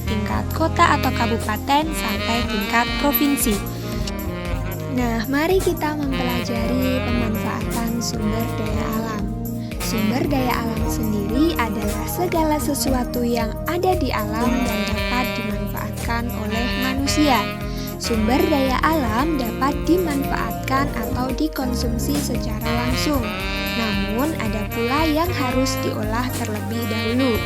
tingkat kota atau kabupaten sampai tingkat provinsi. Nah, mari kita mempelajari pemanfaatan sumber daya alam. Sumber daya alam sendiri adalah segala sesuatu yang ada di alam dan dapat dimanfaatkan oleh manusia. Sumber daya alam dapat dimanfaatkan atau dikonsumsi secara langsung, namun ada pula yang harus diolah terlebih dahulu.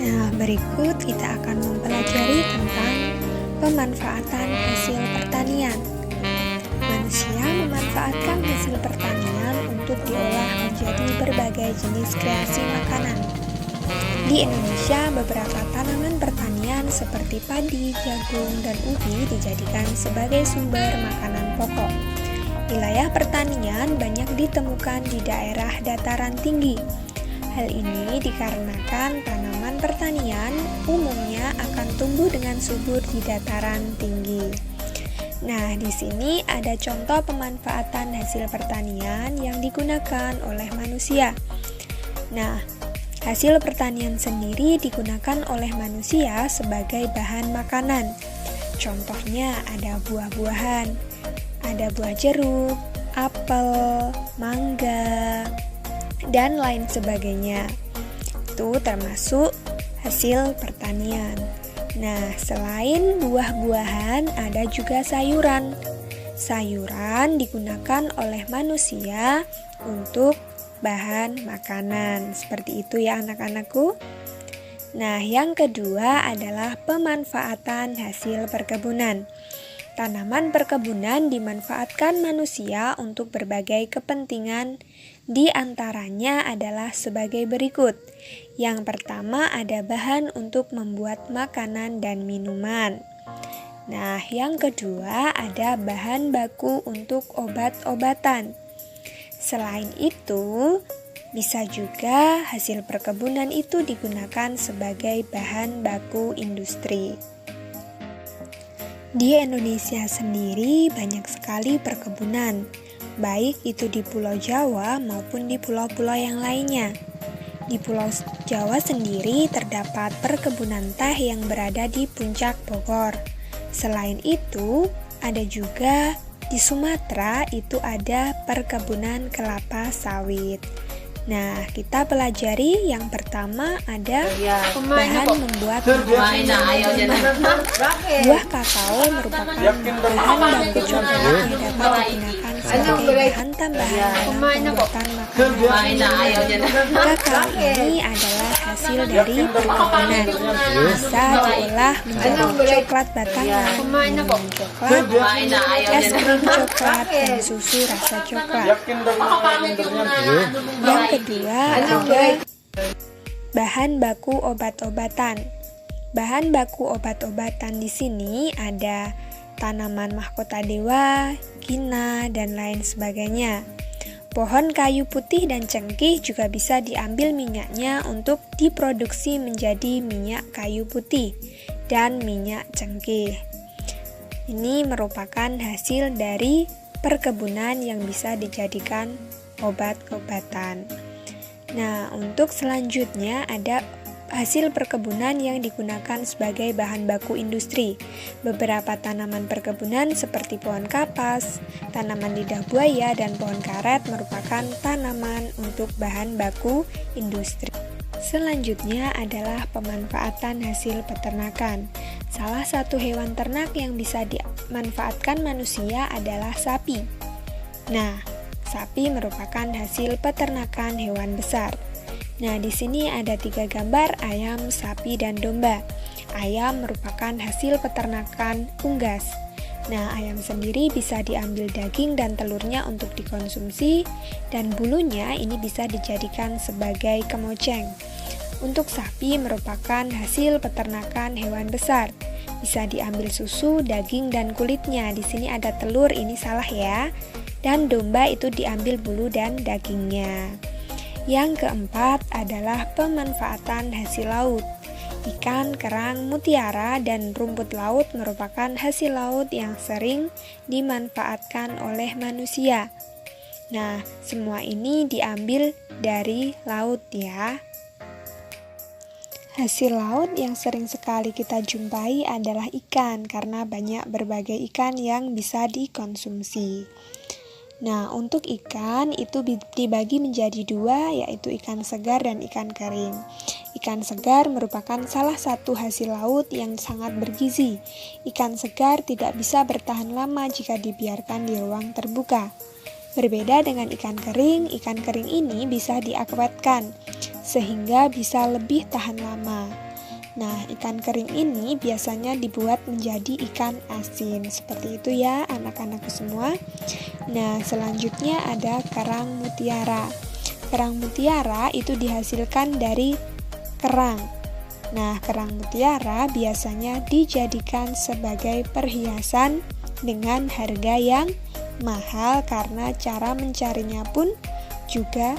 Nah, berikut kita akan mempelajari tentang pemanfaatan hasil pertanian. Manusia memanfaatkan hasil pertanian untuk diolah menjadi berbagai jenis kreasi makanan. Di Indonesia, beberapa tanaman pertanian seperti padi, jagung, dan ubi dijadikan sebagai sumber makanan pokok. Wilayah pertanian banyak ditemukan di daerah dataran tinggi. Hal ini dikarenakan tanaman pertanian umumnya akan tumbuh dengan subur di dataran tinggi. Nah, di sini ada contoh pemanfaatan hasil pertanian yang digunakan oleh manusia. Nah, hasil pertanian sendiri digunakan oleh manusia sebagai bahan makanan. Contohnya ada buah-buahan, ada buah jeruk, apel, mangga, dan lain sebagainya. Itu termasuk hasil pertanian. Nah, selain buah-buahan, ada juga sayuran. Sayuran digunakan oleh manusia untuk bahan makanan. Seperti itu ya anak-anakku. Nah, yang kedua adalah pemanfaatan hasil perkebunan. Tanaman perkebunan dimanfaatkan manusia untuk berbagai kepentingan, di antaranya adalah sebagai berikut. Yang pertama ada bahan untuk membuat makanan dan minuman. Nah, yang kedua ada bahan baku untuk obat-obatan. Selain itu, bisa juga hasil perkebunan itu digunakan sebagai bahan baku industri. Di Indonesia sendiri banyak sekali perkebunan, baik itu di Pulau Jawa maupun di pulau-pulau yang lainnya. Di Pulau Jawa sendiri terdapat perkebunan teh yang berada di puncak Bogor. Selain itu, ada juga di Sumatera itu ada perkebunan kelapa sawit. Nah, kita pelajari yang pertama ada bahan membuat minuman. Buah kakao merupakan bahan baku coklat yang dapat digunakan sebagai bahan tambahan dalam pembuatan makanan. Kakao ini adalah hasil dari perkebunan. Bisa diolah menjadi coklat batangan, minuman coklat, es krim coklat, dan susu rasa coklat. Yang kedua ada bahan baku obat-obatan. Bahan baku obat-obatan di sini ada tanaman mahkota dewa, kina, dan lain sebagainya. Pohon kayu putih dan cengkih juga bisa diambil minyaknya untuk diproduksi menjadi minyak kayu putih dan minyak cengkih. Ini merupakan hasil dari perkebunan yang bisa dijadikan obat-obatan. Nah, untuk selanjutnya ada hasil perkebunan yang digunakan sebagai bahan baku industri. Beberapa tanaman perkebunan seperti pohon kapas, tanaman lidah buaya, dan pohon karet merupakan tanaman untuk bahan baku industri. Selanjutnya adalah pemanfaatan hasil peternakan. Salah satu hewan ternak yang bisa dimanfaatkan manusia adalah sapi. Nah, sapi merupakan hasil peternakan hewan besar. Nah, di sini ada 3 gambar ayam, sapi, dan domba. Ayam merupakan hasil peternakan unggas. Nah, ayam sendiri bisa diambil daging dan telurnya untuk dikonsumsi, dan bulunya ini bisa dijadikan sebagai kemoceng. Untuk sapi merupakan hasil peternakan hewan besar. Bisa diambil susu, daging, dan kulitnya. Di sini ada telur, ini salah ya. Dan domba itu diambil bulu dan dagingnya. Yang keempat adalah pemanfaatan hasil laut. Ikan, kerang, mutiara, dan rumput laut merupakan hasil laut yang sering dimanfaatkan oleh manusia. Nah, semua ini diambil dari laut ya. Hasil laut yang sering sekali kita jumpai adalah ikan karena banyak berbagai ikan yang bisa dikonsumsi. Nah, untuk ikan itu dibagi menjadi dua, yaitu ikan segar dan ikan kering. Ikan segar merupakan salah satu hasil laut yang sangat bergizi. Ikan segar tidak bisa bertahan lama jika dibiarkan di ruang terbuka. Berbeda dengan ikan kering ini bisa diawetkan sehingga bisa lebih tahan lama. Nah, ikan kering ini biasanya dibuat menjadi ikan asin. Seperti itu ya anak-anakku semua. Nah, selanjutnya ada kerang mutiara. Kerang mutiara itu dihasilkan dari kerang. Nah, kerang mutiara biasanya dijadikan sebagai perhiasan dengan harga yang mahal karena cara mencarinya pun juga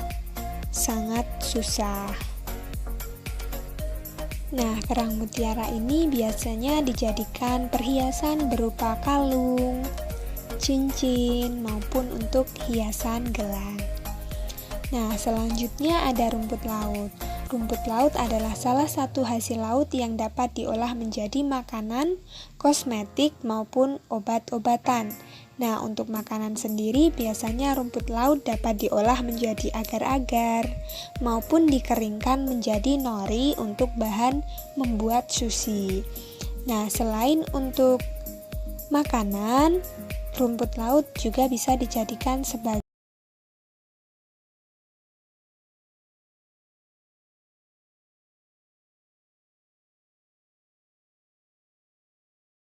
sangat susah. Nah, kerang mutiara ini biasanya dijadikan perhiasan berupa kalung, cincin, maupun untuk hiasan gelang. Nah, selanjutnya ada rumput laut. Rumput laut adalah salah satu hasil laut yang dapat diolah menjadi makanan, kosmetik, maupun obat-obatan. Nah, untuk makanan sendiri biasanya rumput laut dapat diolah menjadi agar-agar maupun dikeringkan menjadi nori untuk bahan membuat sushi. Nah, selain untuk makanan, rumput laut juga bisa dijadikan sebagai